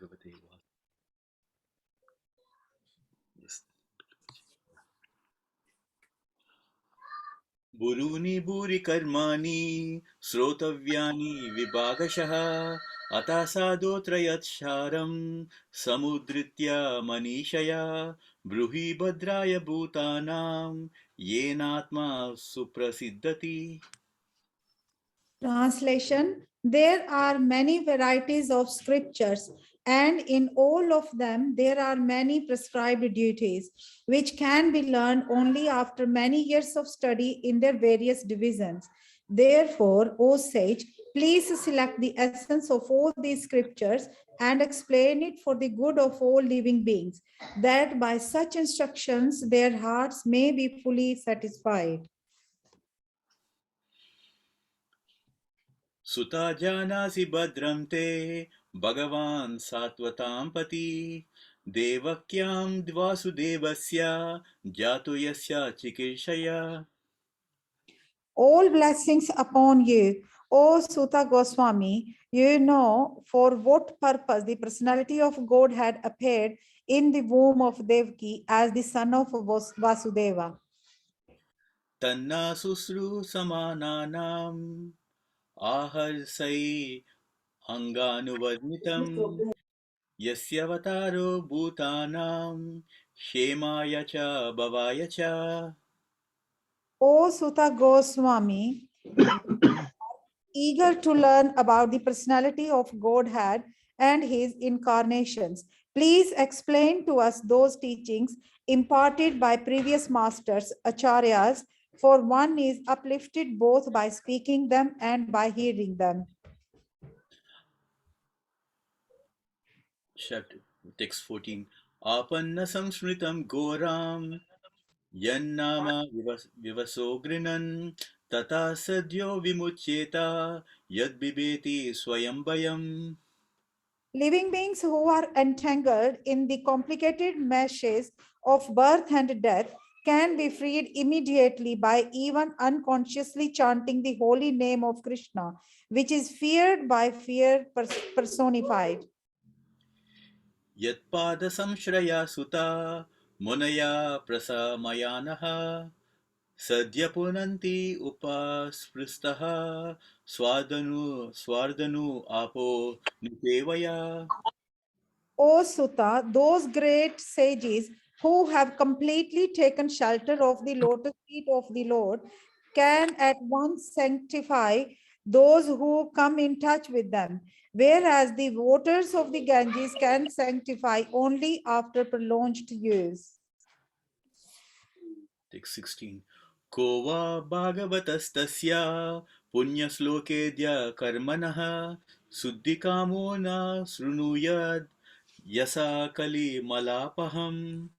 Bhagavate Vas. Yes. Buruni buri karmani srotavyani vibhagashah atasadotrayat sharam samudritya manishaya bruhi bhadraya bhutanam yenatma suprasiddhati. Translation: there are many varieties of scriptures, and in all of them there are many prescribed duties, which can be learned only after many years of study in their various divisions. Therefore, O sage, please select the essence of all these scriptures and explain it for the good of all living beings, that by such instructions their hearts may be fully satisfied. Sutta janasi bhadram te Bhagavan satvatam pati Devakyam dvasudevasya jato yasya chikirshaya. All blessings upon you, O Sutta Goswami. You know for what purpose the personality of God had appeared in the womb of Devaki as the son of Vasudeva. Tanna susru samananam aharsai anganuvarnitam Yasyavataro bhutanam shemaya cha bhavaya cha. O Sutta Goswami, eager to learn about the personality of Godhead and his incarnations, please explain to us those teachings imparted by previous masters, acharyas, for one is uplifted both by speaking them and by hearing them. Chapter text 14. Apanna samsmritam goram yannama vivasogrinan tata sadyo vimuchyeta yad bibeti swayambayam. Living beings who are entangled in the complicated meshes of birth and death can be freed immediately by even unconsciously chanting the holy name of Krishna, which is feared by fear personified. Yatpada samshraya sutta munaya prasamayanaha Sadhyapunanti upaspristaha swardanu apo nitevaya. O Sutta, those great sages who have completely taken shelter of the lotus feet of the Lord can at once sanctify those who come in touch with them, whereas the waters of the Ganges can sanctify only after prolonged use. Text 16. Ko va bhagavatastasya punyaslokedya karmanaha suddhikamo na srunuyad yasa kali malapaham.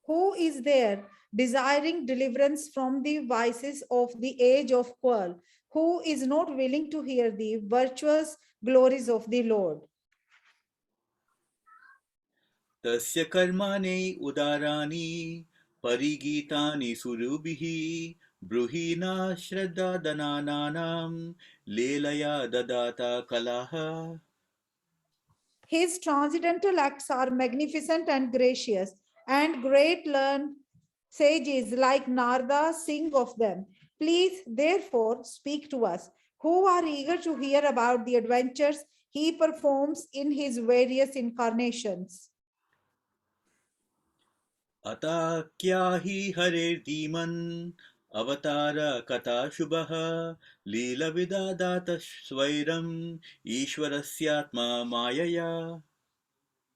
Who is there desiring deliverance from the vices of the age of pearl? Who is not willing to hear the virtuous glories of the Lord? Tasya karmane udarani parigitani surubihi bruhina shraddha dananam lelaya dadata kalaha. His transcendental acts are magnificent and gracious, and great learned sages like Narada sing of them. Please, therefore, speak to us, who are eager to hear about the adventures he performs in his various incarnations. Ata kya hi hare diman avatara kata shubha lila vidadata swairam ishwarasyatma mayaya.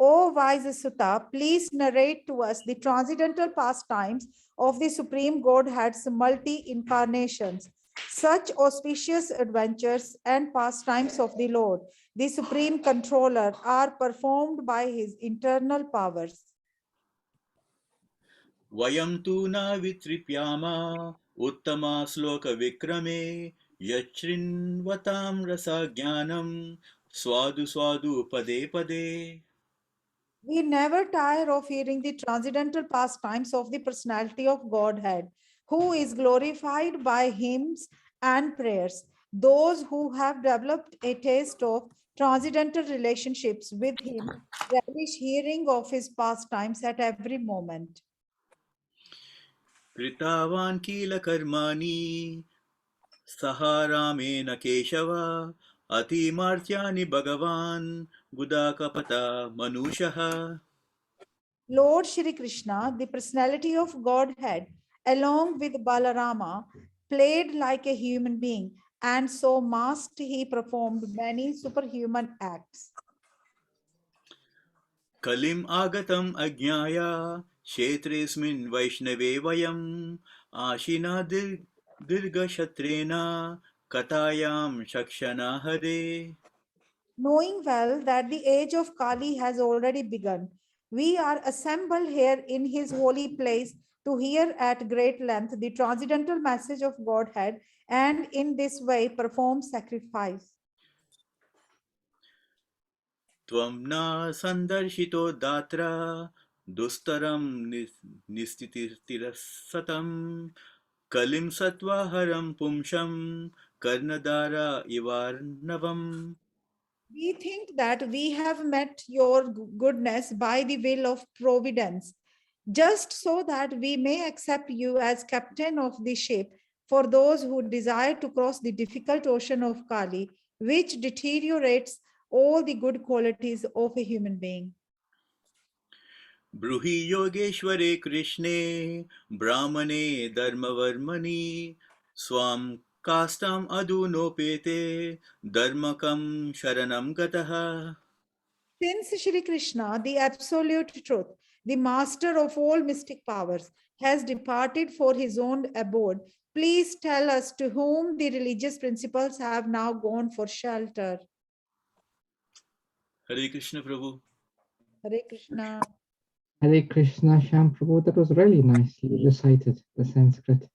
O wise Sutta, please narrate to us the transcendental pastimes of the Supreme Godhead's multi-incarnations. Such auspicious adventures and pastimes of the Lord, the Supreme Controller, are performed by his internal powers. Vayam tu na vitripyama uttama sloka vikrame yachrinvatam rasa jnanam swadu swadu pade pade. We never tire of hearing the transcendental pastimes of the personality of Godhead, who is glorified by hymns and prayers. Those who have developed a taste of transcendental relationships with him, relish hearing of his pastimes at every moment. कृतावान् किल कर्माणि सहारामेण केशव अतिमार्त्यानि भगवान् गुदाकपता मनुषः. Lord Shri Krishna, the personality of Godhead, along with Balarama, played like a human being, and so must he performed many superhuman acts. कलिम् आगतम् अज्ञाय क्षेत्रेऽस्मिन् वैष्णवे वयम् आशिना दीर्घशत्रेण कथायां शक्षना हरे. Knowing well that the age of Kali has already begun, we are assembled here in his holy place to hear at great length the transcendental message of Godhead and in this way perform sacrifice. त्वं न सन्दर्शितो दात्र दुस्तरं निस्थितिरसतं कलिं सत्त्वाहरं पुंसं कर्णधारा इवार्णवम्. We think that we have met your goodness by the will of providence, just so that we may accept you as captain of the ship for those who desire to cross the difficult ocean of Kali, which deteriorates all the good qualities of a human being. ब्रूहि योगेश्वरे कृष्णे ब्राह्मणे धर्मवर्मणि स्वां काष्ठाम् अधुनोपेते धर्मकं शरणं गतः. Since Shri Krishna, the absolute truth, the master of all mystic powers, has departed for his own abode, please tell us to whom the religious principles have now gone for shelter. Hare Krishna Prabhu. Hare Krishna. Hare Krishna, Shyam Prabhu. That was really nicely recited, the Sanskrit.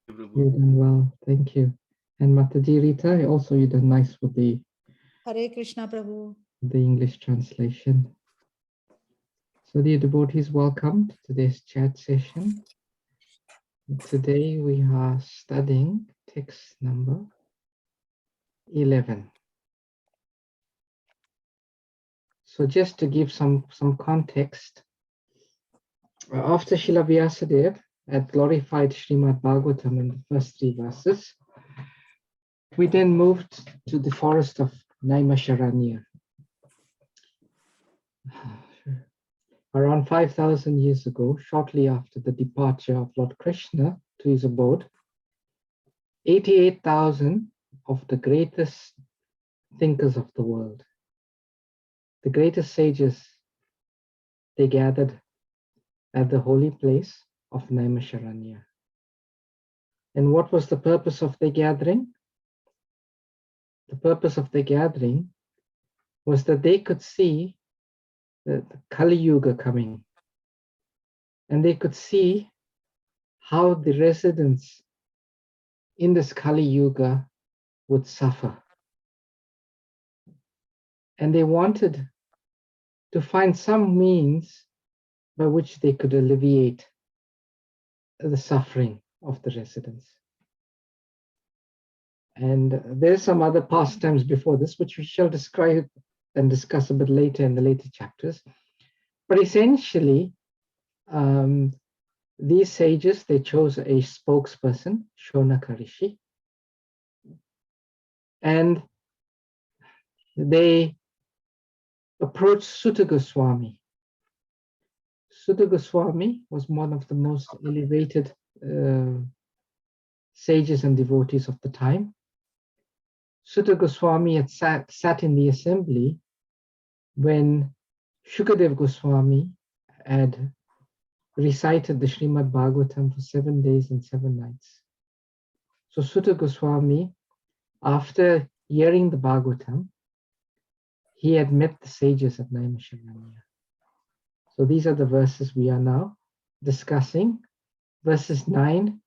Prabhu You've done well. Thank you. And Mataji Rita, also you done nice with Hare Krishna Prabhu. the English translation. So dear devotees, welcome to today's chat session. Today we are studying text number 11. So just to give some context, after Srila Vyasadeva had glorified Srimad Bhagavatam in the first 3 verses, we then moved to the forest of Naimisharanya. Around 5,000 years ago, shortly after the departure of Lord Krishna to his abode, 88,000 of the greatest thinkers of the world, the greatest sages, they gathered at the holy place of Naimisharanya. And what was the purpose of their gathering? The purpose of their gathering was that they could see the Kali Yuga coming, and they could see how the residents in this Kali Yuga would suffer. And they wanted to find some means by which they could alleviate the suffering of the residents. And there's some other pastimes before this, which we shall describe and discuss a bit later in the later chapters. But essentially, these sages, they chose a spokesperson, Shonaka Rishi, and they approached Sutta Goswami. Sutta Goswami was one of the most elevated sages and devotees of the time. Sutta Goswami had sat in the assembly when Shukadev Goswami had recited the Srimad Bhagavatam for 7 days and 7 nights. So Sutta Goswami, after hearing the Bhagavatam, he had met the sages at Naimisharanya. So these are the verses we are now discussing, verses 9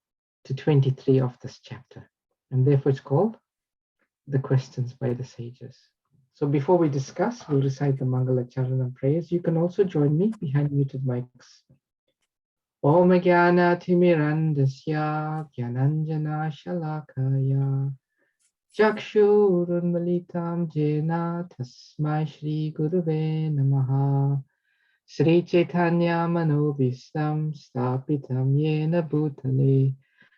to 23 of this chapter. And therefore it's called the questions by the sages. So before we discuss, we'll recite the Mangala Charana prayers. You can also join me behind muted mics. Om Jnana Timirandasya Jnananjana Shalakaya Chakshurunmalitam jena tasmai Shri Guruve Namaha. Sri Chaitanya Manobhistam Stapitam Yena Bhutale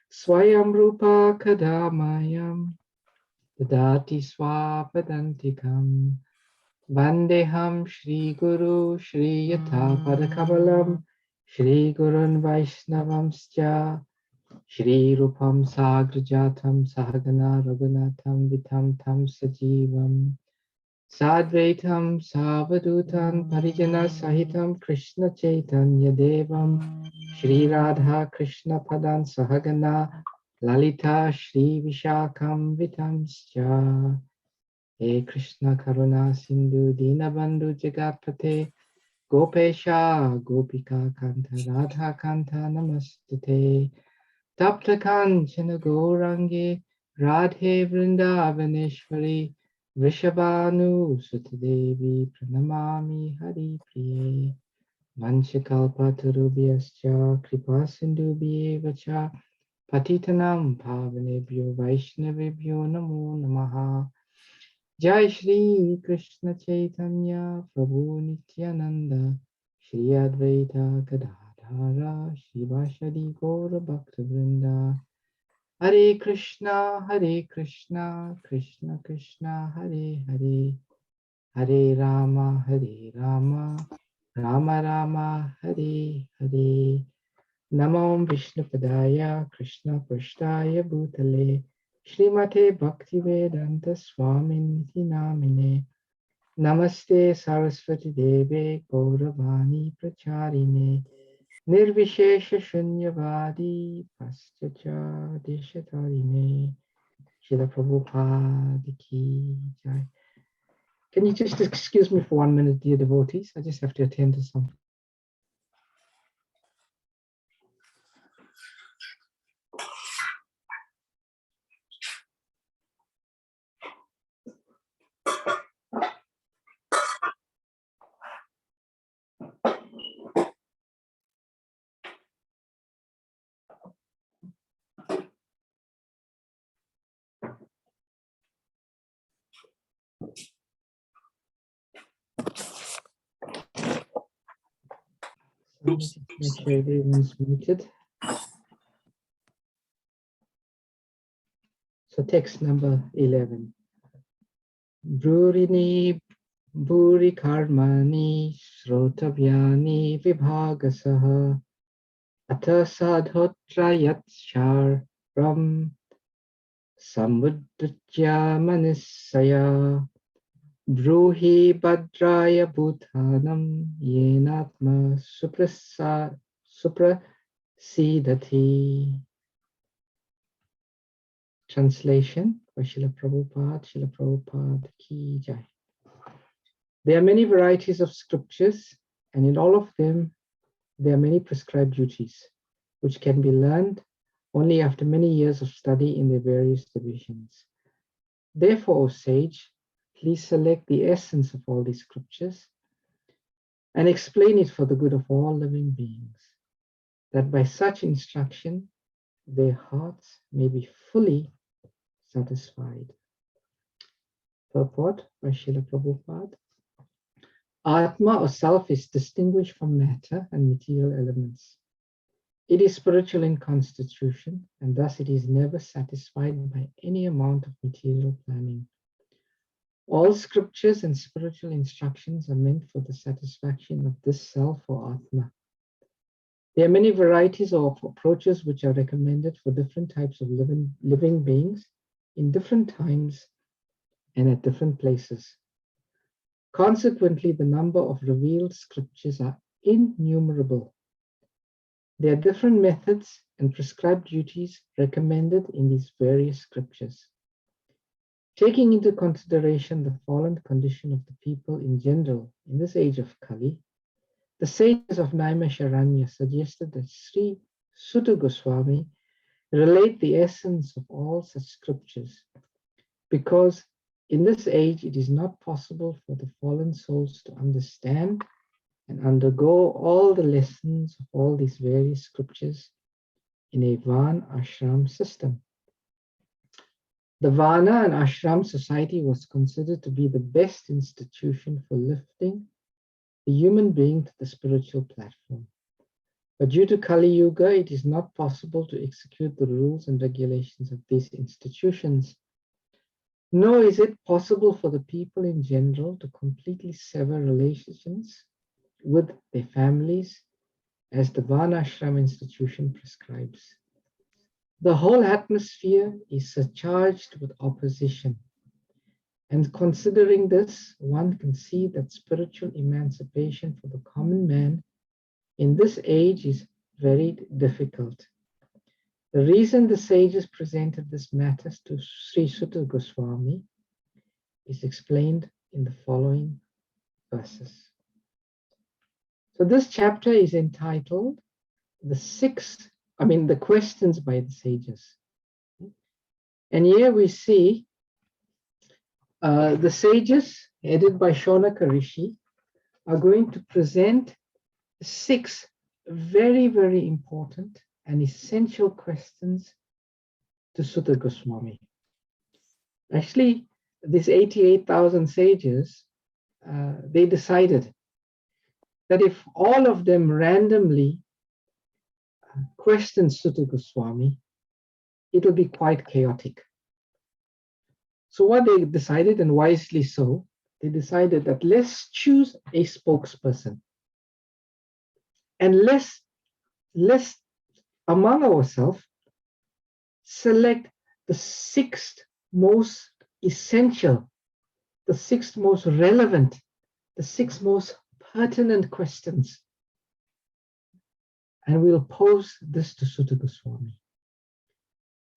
Swayam Rupa Kadamayam Dadati Swapadantikam Vandeham Shri Guru Shri Yatha Padakamalam Shri Gurun Vaishnavamscha Shri Rupam Sagrajatam Sahagana Raghunatham Vitam Tam Sajivam Sadvaitam Savadutan Parijana Sahitam Krishna Chaitanya Devam Shri Radha Krishna Padan Sahagana Lalita Shri Vishakam Vitamscha He Krishna Karuna Sindhu Dinabandhu Jagatpate Gopesha Gopika Kanta Radha Kanta Namastute Tapta Kanchana Gourangi Radhe Vrindavaneshwari Vrishabhanu Sutadevi Pranamami Hari Priye Vanchakalpatarubhyascha Kripa Sindhubhyevacha Patitanam Pavanebhyo Vaishnavebhyo Namo Namaha Jai Shri Krishna Chaitanya Prabhu Nityananda Shri Advaita Gadadhara Shivashadi Gaura Bhakta Vrinda Hare Krishna Krishna Krishna Hare Hare Hare Rama Rama Rama Hare Hare Namo Vishnupadaya Krishna Prashtaya Bhutale Srimate Bhaktivedanta Swaminiti Namine Namaste Saraswati Deve Gauravani Pracharine Nirvishesha Shunyavadi Paschacha Deshatarine Srila Prabhupada Ki Jai. Can you just excuse me for 1 minute, dear devotees? I just have to attend to something. So let me just make sure everyone's muted. So text number 11. Brurini Bhuri Karmani Shrotavyani Vibhagasaha Atha Sadhotra Yatshar Ram Samudrya Manisaya Bruhi Bhadraya Bhutanam Yenatma Suprasidati. Translation by Srila Prabhupada Ki Jai. There are many varieties of scriptures, and in all of them, there are many prescribed duties, which can be learned only after many years of study in their various divisions. Therefore, O sage, please select the essence of all these scriptures and explain it for the good of all living beings, that by such instruction, their hearts may be fully satisfied. Purport by Srila Prabhupada. Atma or self is distinguished from matter and material elements. It is spiritual in constitution, and thus it is never satisfied by any amount of material planning. All scriptures and spiritual instructions are meant for the satisfaction of this self or Atma. There are many varieties of approaches which are recommended for different types of living beings in different times and at different places. Consequently, the number of revealed scriptures are innumerable. There are different methods and prescribed duties recommended in these various scriptures. Taking into consideration the fallen condition of the people in general in this age of Kali, the sages of Naimisharanya suggested that Sri Sutta Goswami relate the essence of all such scriptures, because in this age it is not possible for the fallen souls to understand and undergo all the lessons of all these various scriptures in a Van Ashram system. The Varna and Ashram society was considered to be the best institution for lifting the human being to the spiritual platform. But due to Kali Yuga, it is not possible to execute the rules and regulations of these institutions. Nor is it possible for the people in general to completely sever relations with their families as the Varnashram institution prescribes. The whole atmosphere is surcharged with opposition. And considering this, one can see that spiritual emancipation for the common man in this age is very difficult. The reason the sages presented this matter to Sri Sutta Goswami is explained in the following verses. So this chapter is entitled the questions by the sages. And here we see the sages, headed by Shonaka Rishi, are going to present 6 very, very important and essential questions to Sutta Goswami. Actually, these 88,000 sages, they decided that if all of them randomly question Sutta Goswami, it will be quite chaotic. So what they decided, and wisely so, they decided that let's choose a spokesperson. And let's among ourselves select the 6 most essential, the 6 most relevant, the 6 most pertinent questions. And we'll pose this to Sutta Goswami.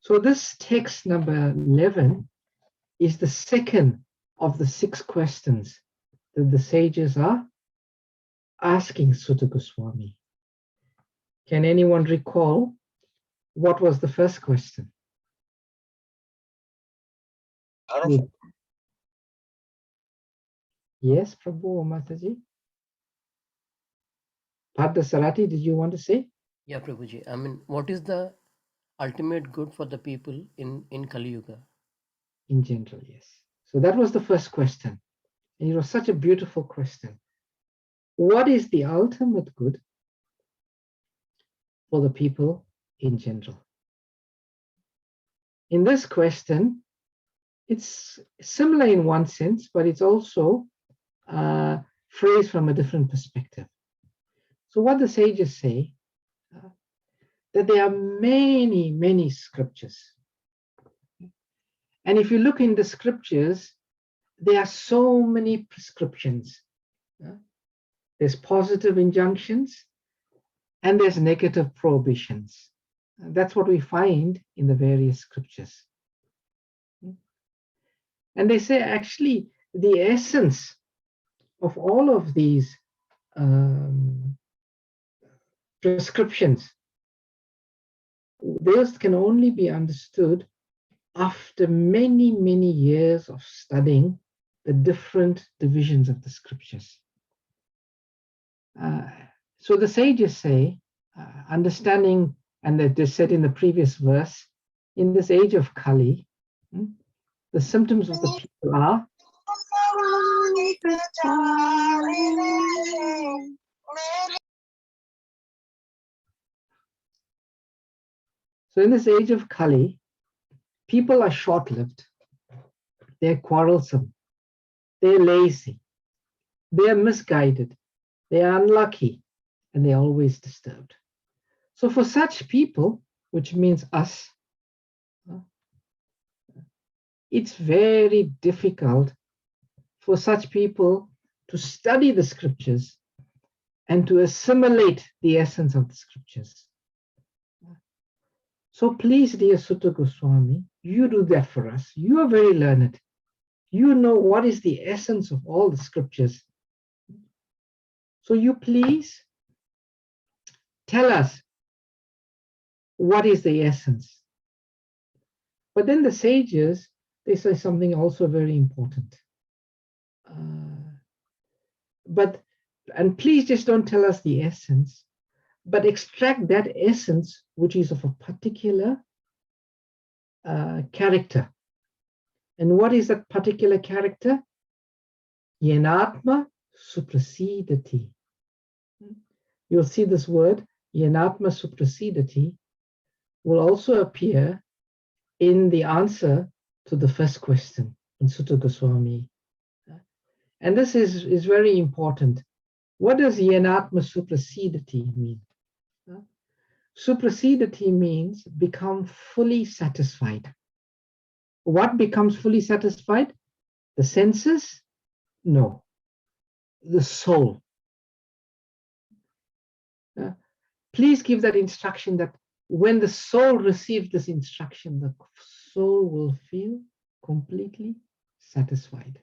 So this text number 11 is the second of the 6 questions that the sages are asking Sutta Goswami. Can anyone recall what was the first question? Yes, Prabhu or Mataji? Padda Sarati, did you want to say? Yeah, Prabhuji. I mean, what is the ultimate good for the people in Kali Yuga? In general, yes. So that was the first question. And it was such a beautiful question. What is the ultimate good for the people in general? In this question, it's similar in one sense, but it's also phrased from a different perspective. So what the sages say, that there are many, many scriptures. And if you look in the scriptures, there are so many prescriptions. There's positive injunctions and there's negative prohibitions. That's what we find in the various scriptures. And they say actually the essence of all of these prescriptions, those can only be understood after many, many years of studying the different divisions of the scriptures. So the sages say, understanding, and that they said in the previous verse, in this age of Kali, the symptoms of the people are so in this age of Kali, people are short-lived, they're quarrelsome, they're lazy, they're misguided, they're unlucky, and they're always disturbed. So for such people, which means us, it's very difficult for such people to study the scriptures and to assimilate the essence of the scriptures. So please, dear Sutta Goswami, you do that for us. You are very learned. You know what is the essence of all the scriptures. So you please tell us what is the essence. But then the sages, they say something also very important. And please just don't tell us the essence, but extract that essence which is of a particular character, And what is that particular character? Yenatma suprasidati. You'll see this word, Yenatma suprasidati, will also appear in the answer to the first question in Sutta Goswami. And this is very important. What does Yenatma suprasidati mean? Suprasidati means become fully satisfied. What becomes fully satisfied? The senses? No. The soul. Please give that instruction that when the soul receives this instruction, the soul will feel completely satisfied.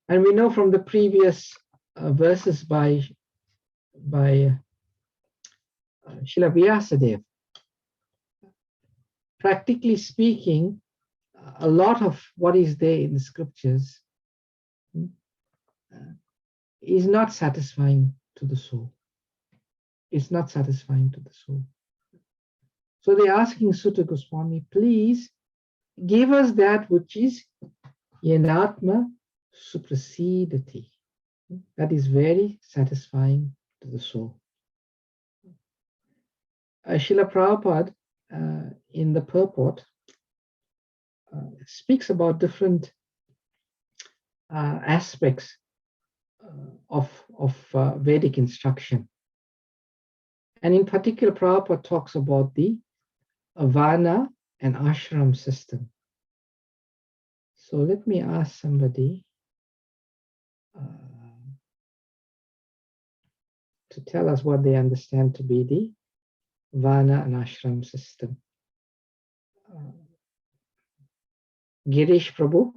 And we know from the previous verses by Srila Vyasadeva, practically speaking, a lot of what is there in the scriptures is not satisfying to the soul. It's not satisfying to the soul. So they're asking Sutta Goswami, please give us that which is Yenatma suprasidati. That is very satisfying to the soul. Srila Prabhupada in the purport speaks about different aspects of Vedic instruction. And in particular, Prabhupada talks about the Varna and Ashram system. So let me ask somebody to tell us what they understand to be the Varna and Ashram system. Girish Prabhu,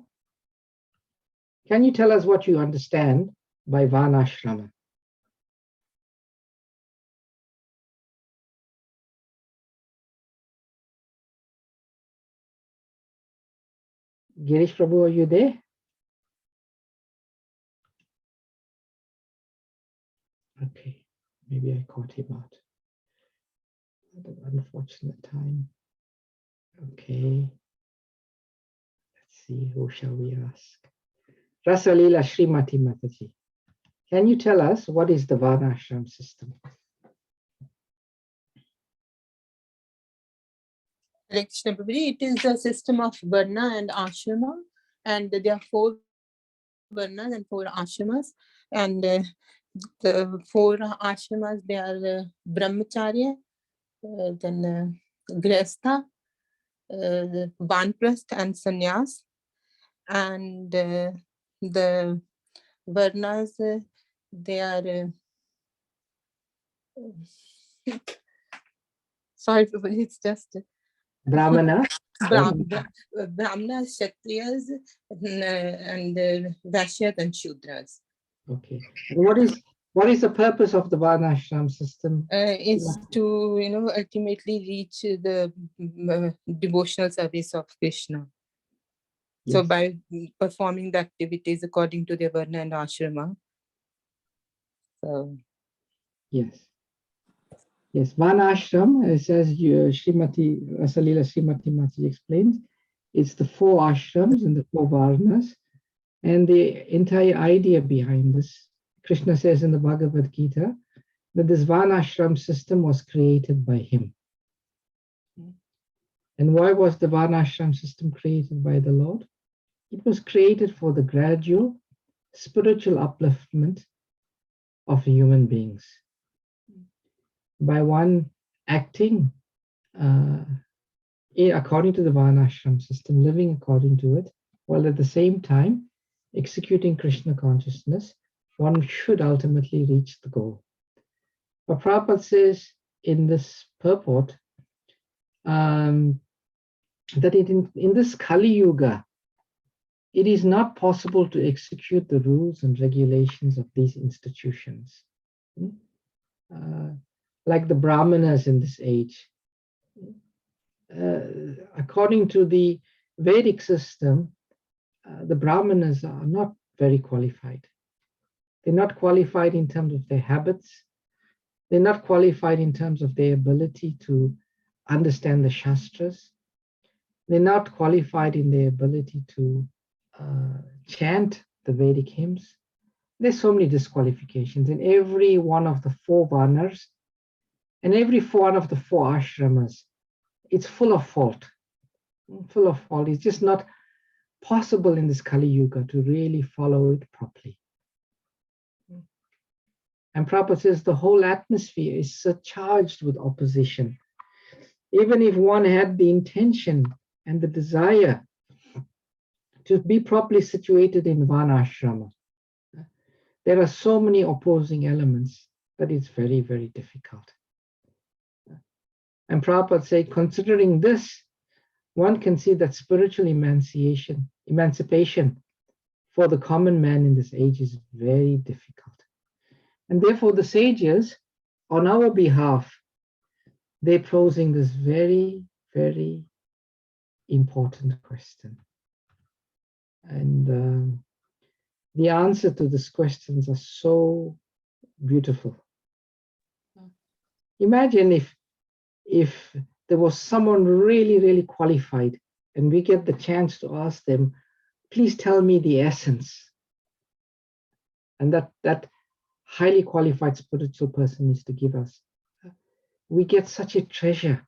can you tell us what you understand by Varna Ashrama? Girish Prabhu, are you there? Okay, maybe I caught him out at an unfortunate time. Okay, let's see, who shall we ask? Rasalila Srimati Mataji, can you tell us what is the Varnashram system? Krishna Prabhuji, it is a system of Varna and Ashrama, and there are 4 Varnas and 4 Ashramas, and the 4 Ashramas, they are Brahmacharya, then Grihastha, Vanprastha and Sannyas, and the Varnas, they are sorry, it's just Brahmana. Brahmanas, Kshatriyas, and Vaishyas and Shudras. Okay. And what is the purpose of the Varnashram system? Is to ultimately reach the devotional service of Krishna. Yes. So by performing the activities according to the Varna and Ashrama. So yes. Yes, Varnashram, as Srimati Rasalila Srimati Mataji explains, it's the 4 ashrams and the 4 varnas, and the entire idea behind this, Krishna says in the Bhagavad Gita, that this Varnashram system was created by him. And why was the Varnashram system created by the Lord? It was created for the gradual spiritual upliftment of human beings. By one acting according to the Varnashram system, living according to it, while at the same time executing Krishna consciousness, one should ultimately reach the goal. But Prabhupada says in this purport that in this Kali Yuga, it is not possible to execute the rules and regulations of these institutions. Like the Brahmanas in this age. According to the Vedic system, the Brahmanas are not very qualified. They're not qualified in terms of their habits. They're not qualified in terms of their ability to understand the Shastras. they're not qualified in their ability to chant the Vedic hymns. There's so many disqualifications in every one of the 4 varnas and every one of the 4 ashramas. It's full of fault, full of fault. It's just not possible in this Kali Yuga to really follow it properly. And Prabhupada says the whole atmosphere is surcharged with opposition. Even if one had the intention and the desire to be properly situated in Varnashrama, there are so many opposing elements that it's very, very difficult. And Prabhupada said, considering this, one can see that spiritual emancipation for the common man in this age is very difficult. And therefore the sages, on our behalf, they're posing this very, very important question. And the answer to these questions are so beautiful. Imagine if there was someone really, really qualified and we get the chance to ask them, please tell me the essence. And that highly qualified spiritual person is to give us. We get such a treasure.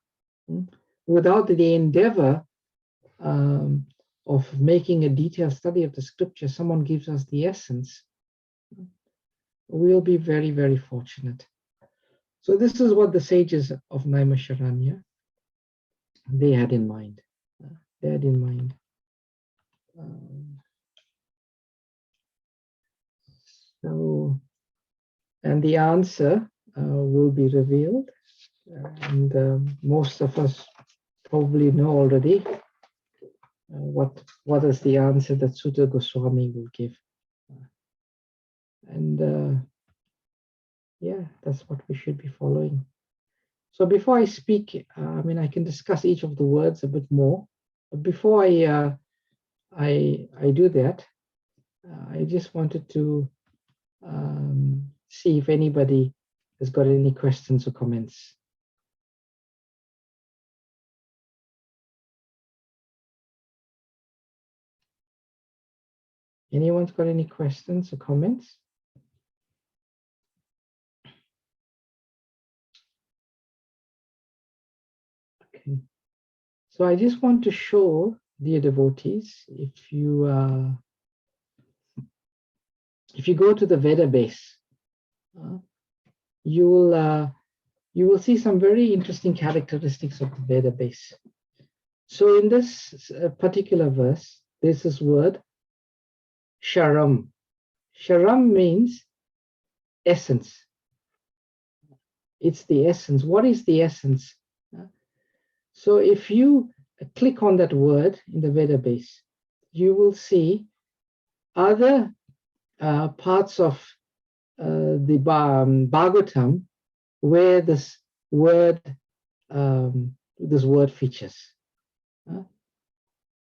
Without the endeavor of making a detailed study of the scripture, someone gives us the essence. We'll be very, very fortunate. So this is what the sages of Naimisharanya, they had in mind. They had in mind. And the answer will be revealed. And most of us probably know already what is the answer that Sutta Goswami will give. And yeah, that's what we should be following. So before I speak, I can discuss each of the words a bit more. But before I do that, I just wanted to see if anybody has got any questions or comments. Anyone's got any questions or comments? Okay. So I just want to show, dear devotees, if you go to the Veda base, you will see some very interesting characteristics of the Veda base. So in this particular verse, there's this word, sharam. Sharam means essence. It's the essence. What is the essence? So if you click on that word in the Veda base, you will see other parts of the Bhagavatam where this word features.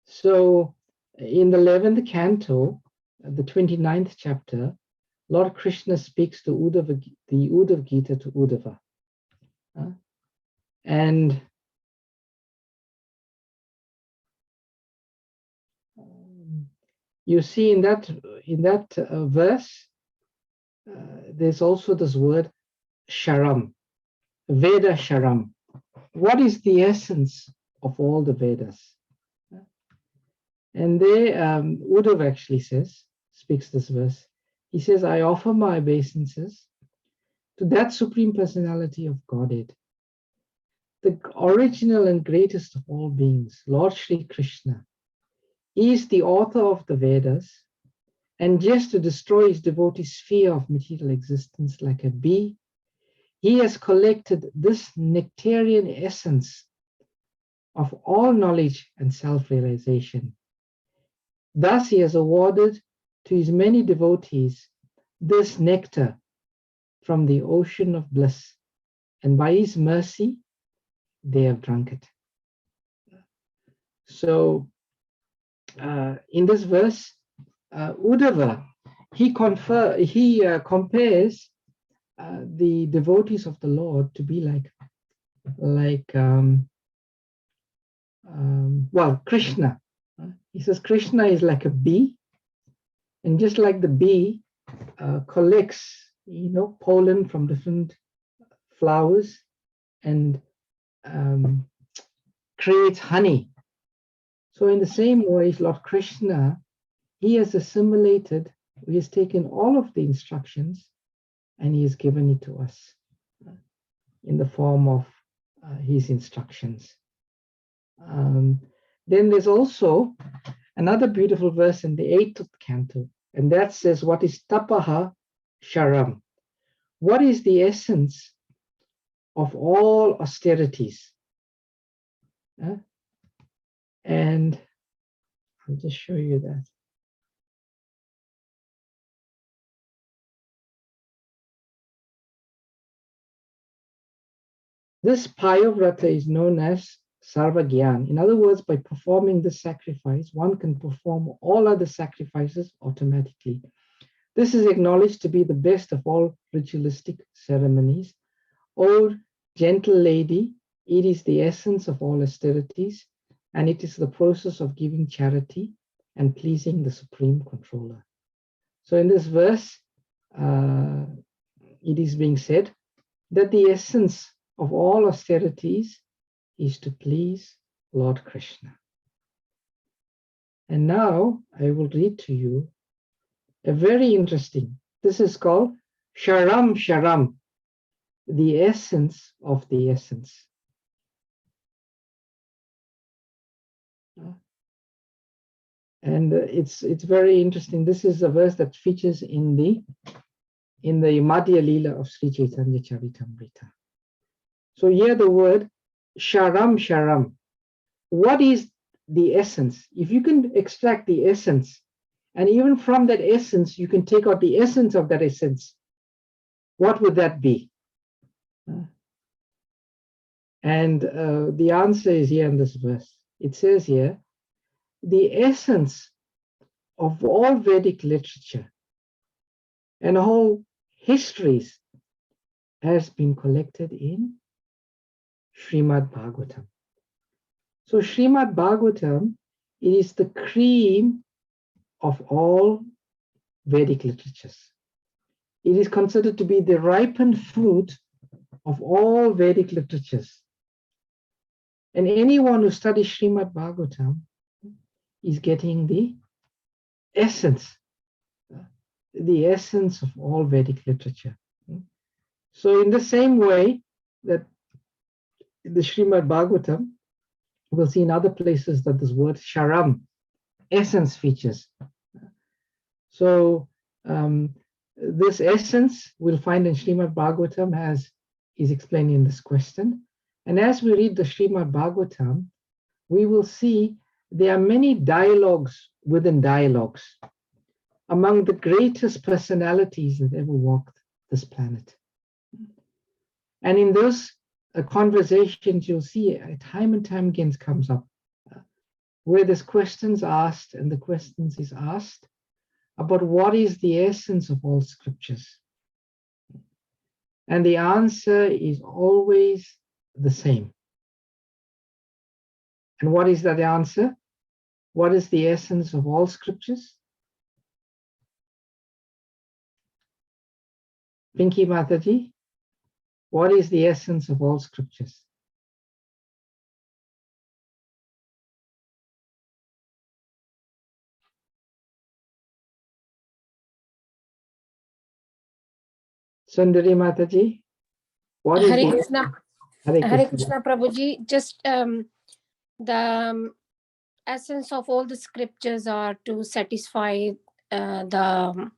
So in the 11th canto, the 29th chapter, Lord Krishna speaks to Uddhava, the Uddhav Gita to Uddhava. And you see in that verse, there's also this word sharam, Veda sharam. What is the essence of all the Vedas? And there, Uddhav actually speaks this verse. He says, I offer my obeisances to that Supreme Personality of Godhead, the original and greatest of all beings, Lord Shri Krishna. He is the author of the Vedas, and just to destroy his devotee's sphere of material existence like a bee, he has collected this nectarian essence of all knowledge and self-realization. Thus, he has awarded to his many devotees this nectar from the ocean of bliss, and by his mercy, they have drunk it. So, in this verse, Uddhava, he compares the devotees of the Lord to be like Krishna. He says Krishna is like a bee, and just like the bee collects, pollen from different flowers and creates honey. So in the same way, Lord Krishna, he has assimilated, he has taken all of the instructions and he has given it to us in the form of his instructions. Then there's also another beautiful verse in the 8th canto, and that says, what is tapaha sharam? What is the essence of all austerities? And I'll just show you that. This Payavrata is known as Sarvagyan. In other words, by performing this sacrifice, one can perform all other sacrifices automatically. This is acknowledged to be the best of all ritualistic ceremonies. O gentle lady, it is the essence of all austerities, and it is the process of giving charity and pleasing the Supreme Controller. So in this verse, it is being said that the essence of all austerities is to please Lord Krishna. And now I will read to you a very interesting, this is called Sharam Sharam, the essence of the essence. And it's very interesting. This is a verse that features in the Madhya Leela of Sri Chaitanya Charitamrita. So here the word Sharam Sharam. What is the essence? If you can extract the essence, and even from that essence, you can take out the essence of that essence, what would that be? And the answer is here in this verse. It says here, the essence of all Vedic literature and whole histories has been collected in Srimad Bhagavatam. So Srimad Bhagavatam, it is the cream of all Vedic literatures. It is considered to be the ripened fruit of all Vedic literatures. And anyone who studies Srimad Bhagavatam is getting the essence of all Vedic literature. So in the same way that the Srimad Bhagavatam, we'll see in other places that this word sharam, essence, features. So this essence we'll find in Srimad Bhagavatam is explained in this question. And as we read the Srimad Bhagavatam, we will see there are many dialogues within dialogues among the greatest personalities that ever walked this planet. And in those conversations, you'll see time and time again comes up where there's questions asked, and the questions is asked about what is the essence of all scriptures. And the answer is always the same. And what is that answer? What is the essence of all scriptures? Pinky Mataji, what is the essence of all scriptures? Sundari Mataji, what is Hare the Krishna, Hare Krishna Prabhuji. Just the essence of all the scriptures are to satisfy the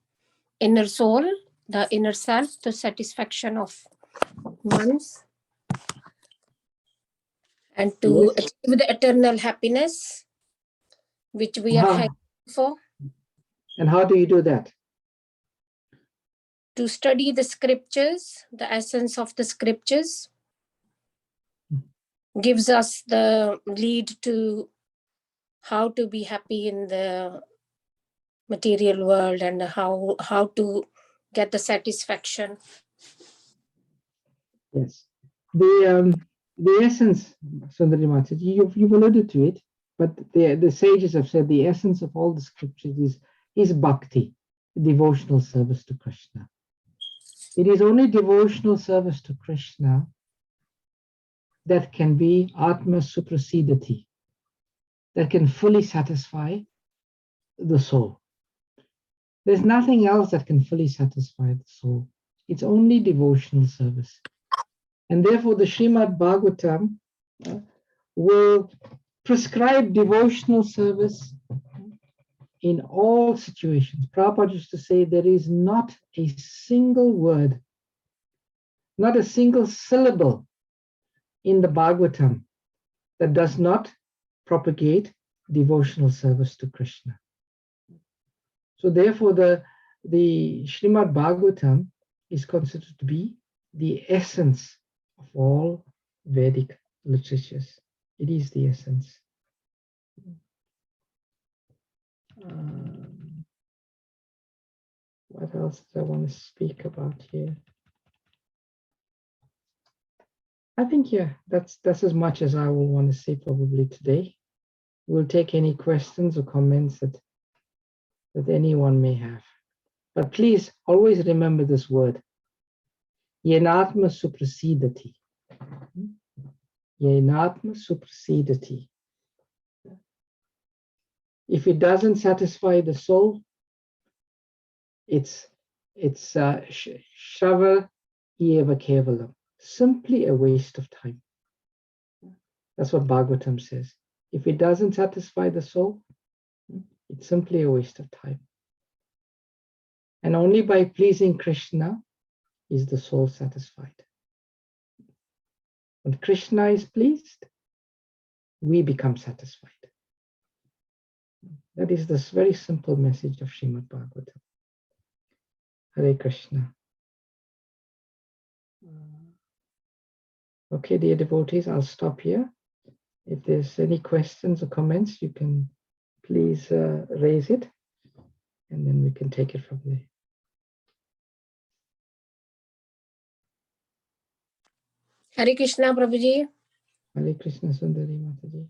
inner soul, the inner self, the satisfaction of one's, and to achieve the eternal happiness which we are fighting for. And how do you do that? To study the scriptures, the essence of the scriptures gives us the lead to how to be happy in the material world and how to get the satisfaction. Yes. The the essence, Sundari Mataji, you've alluded to it, but the sages have said the essence of all the scriptures is bhakti, devotional service to Krishna. It is only devotional service to Krishna that can be Atma Suprasidati, that can fully satisfy the soul. There's nothing else that can fully satisfy the soul. It's only devotional service. And therefore the Srimad Bhagavatam will prescribe devotional service in all situations. Prabhupada used to say there is not a single word, not a single syllable in the Bhagavatam that does not propagate devotional service to Krishna. So therefore the Srimad Bhagavatam is considered to be the essence of all Vedic literatures. It is the essence. What else do I want to speak about here? I think, yeah, that's as much as I will want to say probably today. We'll take any questions or comments that anyone may have. But please always remember this word, Yenatma Suprasidati. Yenatma Suprasidati. If it doesn't satisfy the soul, it's Shava Eva Kevalam, simply a waste of time. That's what Bhagavatam says. If it doesn't satisfy the soul, it's simply a waste of time. And only by pleasing Krishna is the soul satisfied. When Krishna is pleased, we become satisfied. That is this very simple message of Srimad Bhagavatam. Hare Krishna. Okay, dear devotees, I'll stop here. If there's any questions or comments, you can please raise it, and then we can take it from there. Hare Krishna, Prabhuji. Hare Krishna, Sundari Mataji.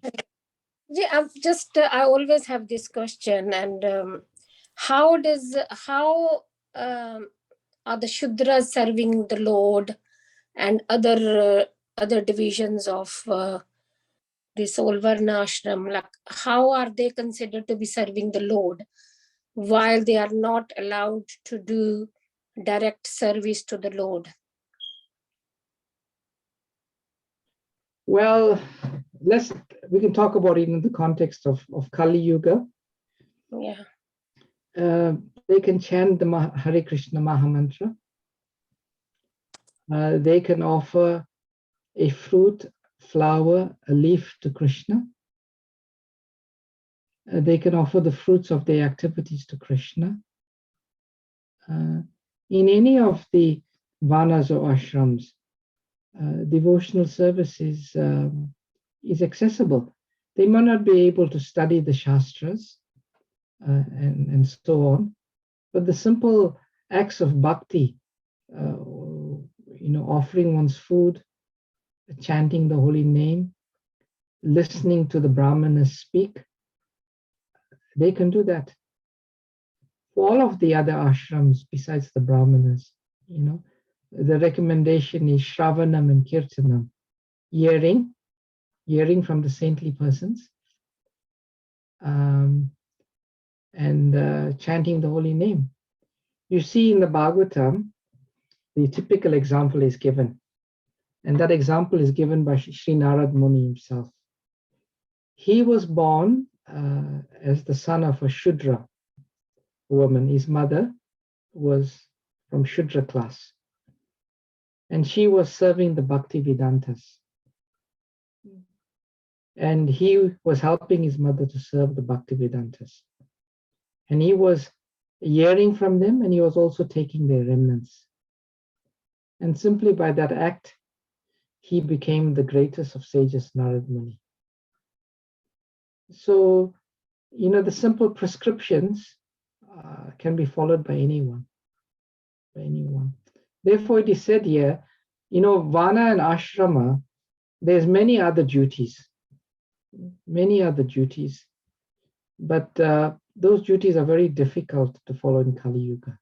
I always have this question, and how are the Shudras serving the Lord and other divisions of this whole Varna ashram? Like, how are they considered to be serving the Lord while they are not allowed to do direct service to the Lord? Well, we can talk about it in the context of Kali Yuga. Yeah. They can chant the Hare Krishna Mahamantra. They can offer a fruit, flower, a leaf to Krishna. They can offer the fruits of their activities to Krishna. In any of the varnas or ashrams, devotional service is accessible. They might not be able to study the Shastras and so on, but the simple acts of bhakti, offering one's food, chanting the holy name, listening to the Brahmanas speak, they can do that. For all of the other ashrams besides the Brahmanas, the recommendation is Shravanam and Kirtanam, hearing from the saintly persons, and chanting the holy name. You see in the Bhagavatam, the typical example is given, and that example is given by Sri Narad Muni himself. He was born as the son of a Shudra woman. His mother was from Shudra class, and she was serving the Bhakti Vedantas. And he was helping his mother to serve the Bhakti Vedantas. And he was hearing from them, and he was also taking their remnants. And simply by that act, he became the greatest of sages, Narad Muni. So, the simple prescriptions can be followed by anyone. Therefore, it is said here, Vana and Ashrama, there's many other duties, but those duties are very difficult to follow in Kali Yuga.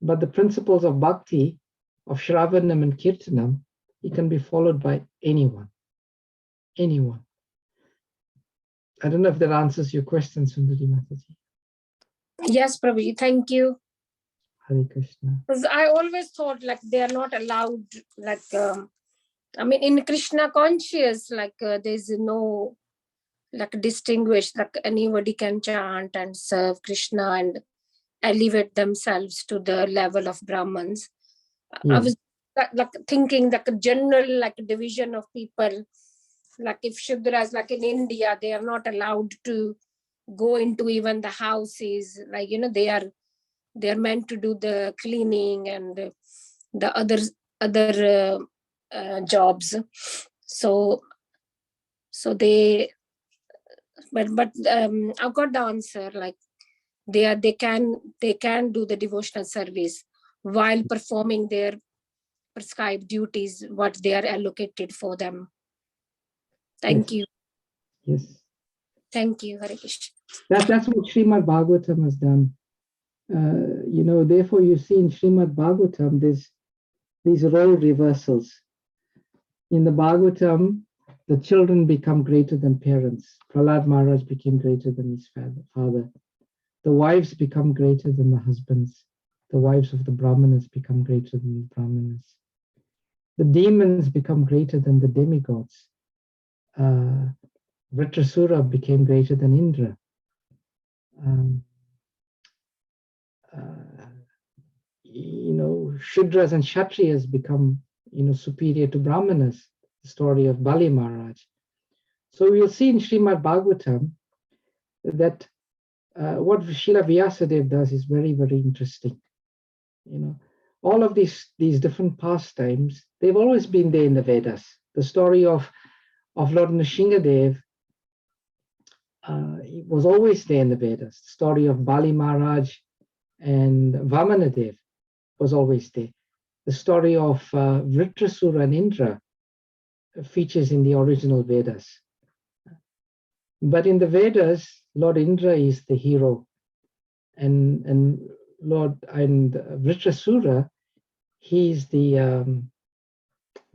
But the principles of bhakti, of Shravanam and Kirtanam, it can be followed by anyone. Anyone. I don't know if that answers your question, Sundari Mataji. Yes, Prabhu, thank you. Hare Krishna. Because I always thought like they are not allowed, like, I mean, in Krishna conscious, like there's no like distinguish, like anybody can chant and serve Krishna and elevate themselves to the level of Brahmins. Yeah. I was like thinking like a general like division of people, like if Shudras, like in India, they are not allowed to go into even the houses, like, you know, they are meant to do the cleaning and the other jobs. So they, but I've got the answer, like they can do the devotional service while performing their prescribed duties, what they are allocated for them. Thank you. Yes. Thank you, Hare Krishna. That's what Srimad Bhagavatam has done. You know, therefore you see in Srimad Bhagavatam, there's these role reversals. In the Bhagavatam, the children become greater than parents. Prahlad Maharaj became greater than his father. The wives become greater than the husbands. The wives of the Brahmanas become greater than the Brahmanas. The demons become greater than the demigods. Vritrasura became greater than Indra. You know, Shudras and Kshatriyas become, you know, superior to Brahmanas. The story of Bali Maharaj. So we'll see in Srimad Bhagavatam that what Srila Vyasadeva does is very, very interesting. You know, all of these different pastimes, they've always been there in the Vedas. The story of Lord Nrsingadev was always there in the Vedas. The story of Bali Maharaj and Vamanadev was always there. The story of Vritrasura and Indra features in the original Vedas. But in the Vedas, Lord Indra is the hero, and Vritrasura, he's the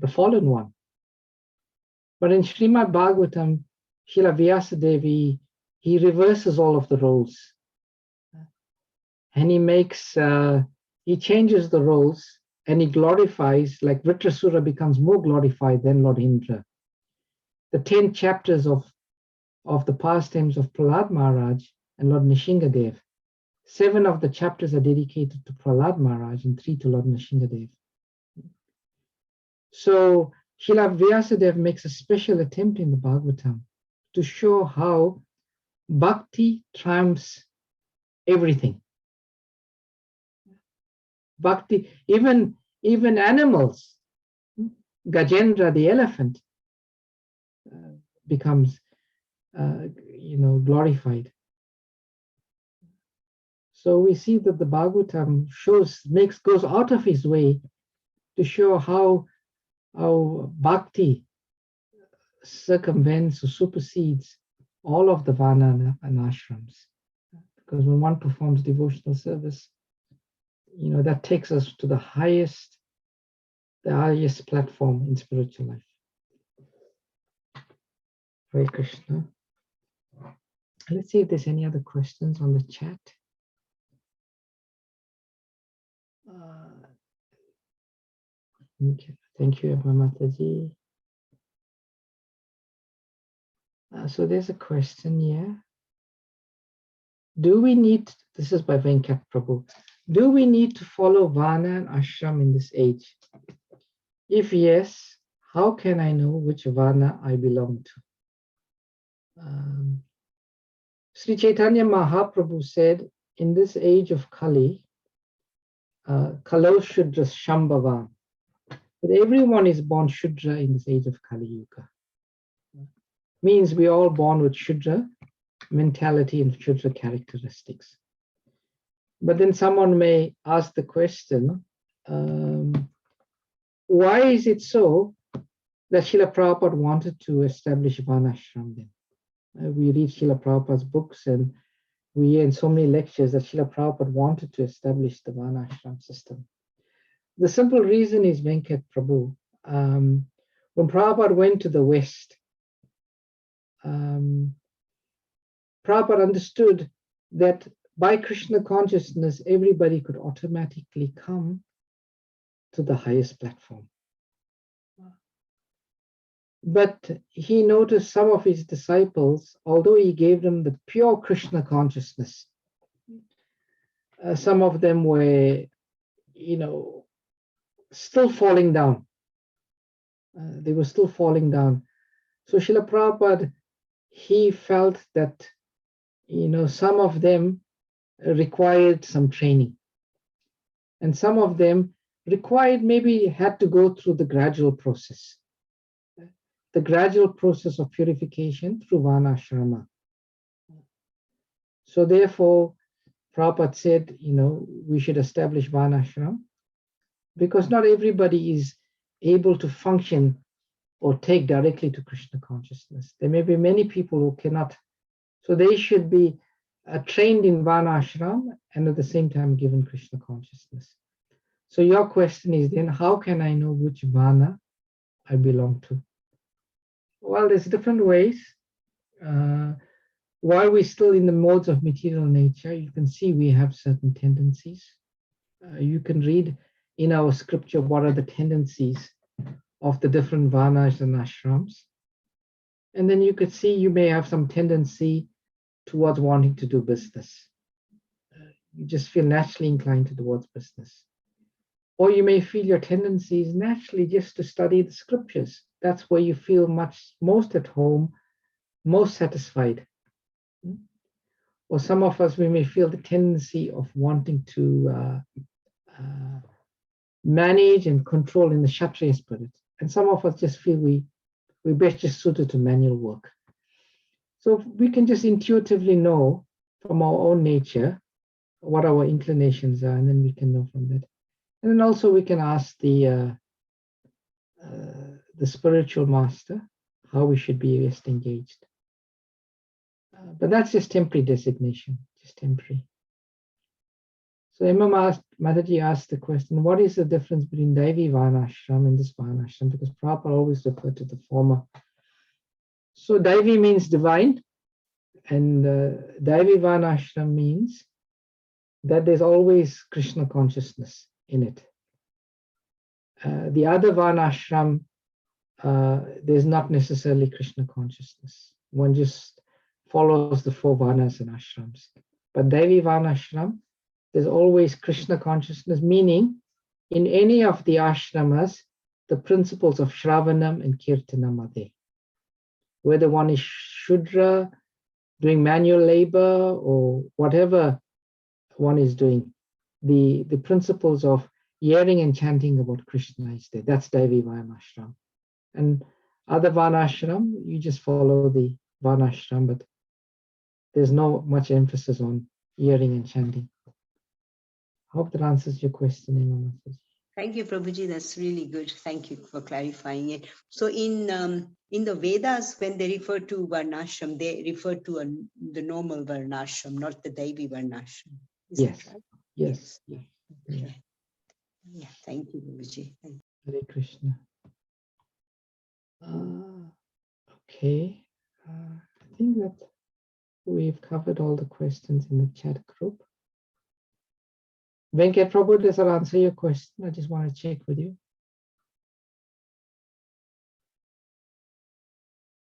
fallen one. But in Srimad Bhagavatam, Srila Vyasadeva, he reverses all of the roles, and he makes he changes the roles, and he glorifies, like Vritrasura becomes more glorified than Lord Indra. The 10 chapters of the pastimes of Prahlad Maharaj and Lord Nrsingadev, 7 of the chapters are dedicated to Prahlad Maharaj and 3 to Lord Nrsingadev. So Srila Vyasadeva makes a special attempt in the Bhagavatam to show how bhakti triumphs everything. Bhakti, even animals, Gajendra the elephant becomes you know, glorified. So we see that the Bhagavatam goes out of his way to show how bhakti circumvents or supersedes all of the Varna and ashrams. Because when one performs devotional service, you know, that takes us to the highest platform in spiritual life. Hare Krishna. Let's see if there's any other questions on the chat. Okay. Thank you, Mataji. So there's a question here. This is by Venkat Prabhu. Do we need to follow Varna and Ashram in this age? If yes, how can I know which Varna I belong to? Sri Chaitanya Mahaprabhu said, in this age of Kali, Kalo Shudra Shambhavan, that everyone is born Shudra in this age of Kali Yuga. Means we're all born with Shudra mentality and Shudra characteristics. But then someone may ask the question, why is it so that Srila Prabhupada wanted to establish Varnashram then. We read Srila Prabhupada's books and we hear in so many lectures that Srila Prabhupada wanted to establish the Varnashram system. The simple reason is Venkat Prabhu. When Prabhupada went to the West, Prabhupada understood that by Krishna consciousness, everybody could automatically come to the highest platform. But he noticed some of his disciples, although he gave them the pure Krishna consciousness, some of them were, still falling down. They were still falling down. So Srila Prabhupada, he felt that, some of them required some training. And some of them maybe had to go through the gradual process. The gradual process of purification through Varnashrama. So therefore, Prabhupada said, we should establish Varnashram because not everybody is able to function or take directly to Krishna consciousness. There may be many people who cannot. So they should be trained in Varnashram and at the same time given Krishna consciousness. So your question is then, how can I know which Varna I belong to? Well, there's different ways. While we're still in the modes of material nature, you can see we have certain tendencies. You can read in our scripture what are the tendencies of the different varnas and ashrams. And then you could see you may have some tendency towards wanting to do business. You just feel naturally inclined towards business. Or you may feel your tendency is naturally just to study the scriptures. That's where you feel most at home, most satisfied. Or some of us, we may feel the tendency of wanting to manage and control in the Kshatriya spirit. And some of us just feel we're best just suited to manual work. So we can just intuitively know from our own nature what our inclinations are, and then we can know from that. And then also we can ask the spiritual master how we should be best engaged. But that's just temporary designation, just temporary. So Mataji asked the question, what is the difference between Daivi Varnashram and this Varnashram? Because Prabhupada always referred to the former. So Daivi means divine, and Daivi Varnashram means that there's always Krishna consciousness in it. The other Varnashram, there's not necessarily Krishna consciousness. One just follows the 4 Varnas and ashrams. But Daivi Varnashram, there's always Krishna consciousness, meaning in any of the ashramas, the principles of Shravanam and Kirtanam are there. Whether one is Shudra, doing manual labor, or whatever one is doing, the principles of hearing and chanting about Krishna is there. That's Daivi Varnashram. And other Varnashram, you just follow the Varnashram, but there's no much emphasis on hearing and chanting. I hope that answers your question, Imam. Thank you, Prabhuji. That's really good. Thank you for clarifying it. So in the Vedas, when they refer to Varnashram, they refer to the normal Varnashram, not the Daivi Varnashram. Is Yes. that right? Yes. Yes. Okay. Yeah. Thank you, Prabhuji. Thank you. Hare Krishna. Okay. I think that we've covered all the questions in the chat group. Venkat Prabhu, does that answer your question? I just want to check with you.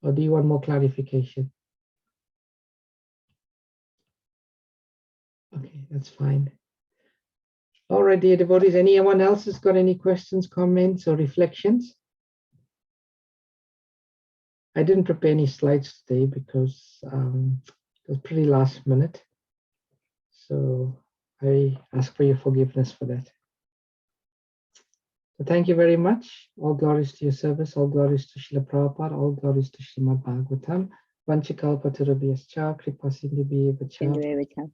Or do you want more clarification? Okay, that's fine. All right, dear devotees, anyone else has got any questions, comments, or reflections? I didn't prepare any slides today because it was pretty last minute. So I ask for your forgiveness for that. So thank you very much. All glories to your service. All glories to Srila Prabhupada. All glories to Srimad Bhagavatam. Vanchakalpatarabhyascha kripasindhubhyevacha.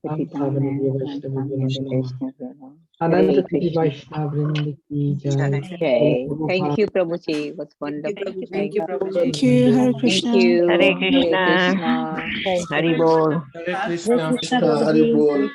Pavanabhya Vaishnavibhyo Namo Namaha. Ananta Hare Koti Krishna. Vaishnava Vrinda ki jai. Okay. Prabhupada. Thank you, Prabhuji. It was wonderful. Thank you, Prabhuji. Thank you. Hare Thank Krishna. you. Hare Hare Krishna. Krishna. Thank you. Hari Bol. Hare Krishna, Prabhuji.